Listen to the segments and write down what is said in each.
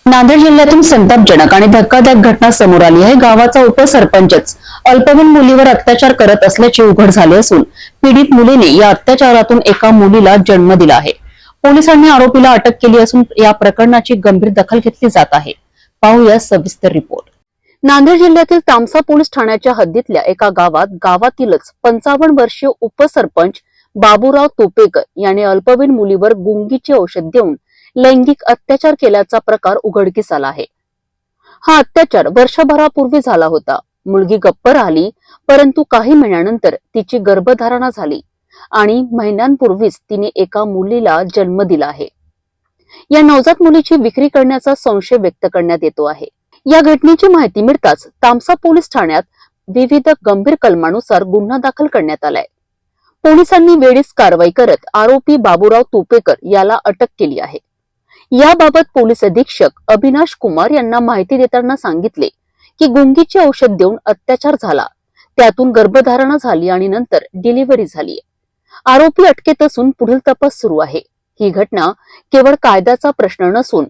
नांदेड जिल्ह्यातून संतापजनक आणि धक्कादायक घटना समोर आली आहे। गावाचा उपसरपंचच अल्पवयीन मुलीवर अत्याचार करत असल्याचे उघड झाले असून पीडित मुलीने या अत्याचारातून एका मुलीला जन्म दिला आहे। पोलिसांनी आरोपीला अटक केली असून या प्रकरणाची गंभीर दखल घेतली जात आहे। पाहूया सविस्तर रिपोर्ट। नांदेड जिल्ह्यातील तामसा पोलीस ठाण्याच्या हद्दीतल्या एका गावातीलच 55 वर्षीय उपसरपंच बाबूराव तोपेकर याने अल्पवयीन मुलीवर गुंगीचे औषध देऊन लैंगिक अत्याचार केल्याचा प्रकार उघडकीस आला आहे। हा अत्याचार वर्षभरापूर्वी झाला होता। मुलगी गप्प राहिली, परंतु काही महिन्यानंतर तिची गर्भधारणा झाली आणि महिन्यांपूर्वीच तिने एका मुलीला जन्म दिला आहे। या नवजात मुलीची विक्री करण्याचा संशय व्यक्त करण्यात येतो आहे। या घटनेची माहिती मिळताच तामसा पोलीस ठाण्यात विविध गंभीर कलमानुसार गुन्हा दाखल करण्यात आलाय। पोलिसांनी वेळीच कारवाई करत आरोपी बाबूराव तोपेकर याला अटक केली आहे। याबाबत पोलीस अधीक्षक अविनाश कुमार यांना माहिती देताना सांगितले की गुंगीचे औषध देऊन अत्याचार झाला, त्यातून गर्भधारणा झाली आणि नंतर डिलिव्हरी झाली। आरोपी अटकेत असून पुढील तपास सुरू आहे। ही घटना केवळ कायद्याचा प्रश्न नसून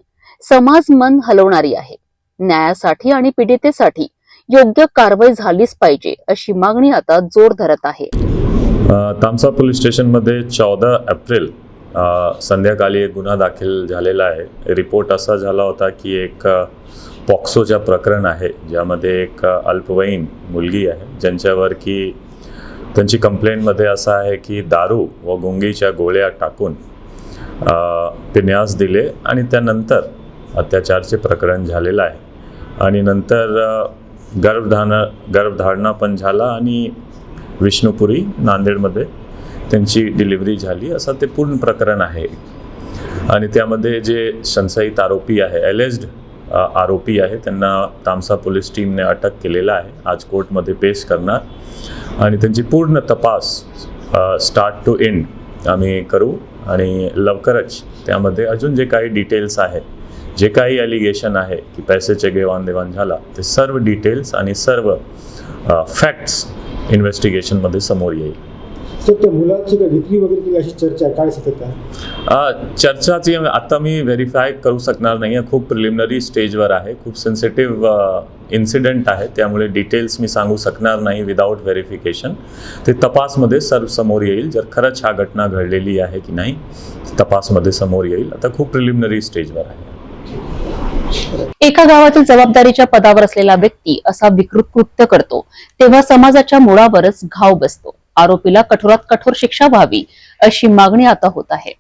समाज मन हलवणारी आहे। न्यायासाठी आणि पीडितेसाठी योग्य कारवाई झालीच पाहिजे अशी मागणी आता जोर धरत आहे। तामसा पोलीस स्टेशन मध्ये 14 एप्रिल संध्याकाळी एक गुन्हा दाखल झालेला आहे। रिपोर्ट असा झाला होता की एक पॉक्सोचा प्रकरण आहे, ज्यामध्ये एक अल्पवयीन मुलगी आहे ज्यांच्यावर की त्यांची कंप्लेंटमध्ये असं आहे की दारू व गुंगीच्या गोळ्या टाकून पिण्यास दिले आणि त्यानंतर अत्याचारचे प्रकरण झालेलं आहे आणि नंतर गर्भधारणा पण झाला आणि विष्णुपुरी नांदेडमध्ये त्यांची डिलिव्हरी झाली, असं ते पूर्ण प्रकरण आहे। आणि त्यामध्ये जे संशयित आरोपी आहे, एलेज्ड आरोपी आहे, त्यांना तामसा पोलीस टीमने अटक केलेला आहे। आज कोर्टमध्ये पेश करणार आणि त्यांची पूर्ण तपास स्टार्ट टू एंड आम्ही करू आणि लवकरच त्यामध्ये अजून जे काही डिटेल्स आहे, जे काही ॲलिगेशन आहे की पैशाचे घेवाणदेवाण झाला, ते सर्व डिटेल्स आणि सर्व फॅक्ट्स इन्व्हेस्टिगेशनमध्ये समोर येईल। त्या मुलाची विक्री वगैरे केली अशी चर्चा काय सतत आहे? चर्चाची आता मी व्हेरीफाय करू शकणार नाही, खूप प्रिलिमिनरी स्टेजवर आहे, खूप सेन्सिटिव्ह इन्सिडेंट आहे, त्यामुळे डिटेल्स मी सांगू शकणार नाही विदाऊट व्हेरिफिकेशन। ते तपासमध्ये सर्व समोर येईल, जर खरंच हा घटना घडलेली आहे की नाही तपासमध्ये समोर येईल। आता खूप प्रिलिमिनरी स्टेजवर आहे। एका गावातील जबाबदारीच्या पदावर असलेला व्यक्ती असा विकृत कृत्य करतो तेव्हा समाजाच्या मुळावरच घाव बसतो। आरोपीला कठोरात कठोर शिक्षा व्हावी अशी मागणी आता होत आहे।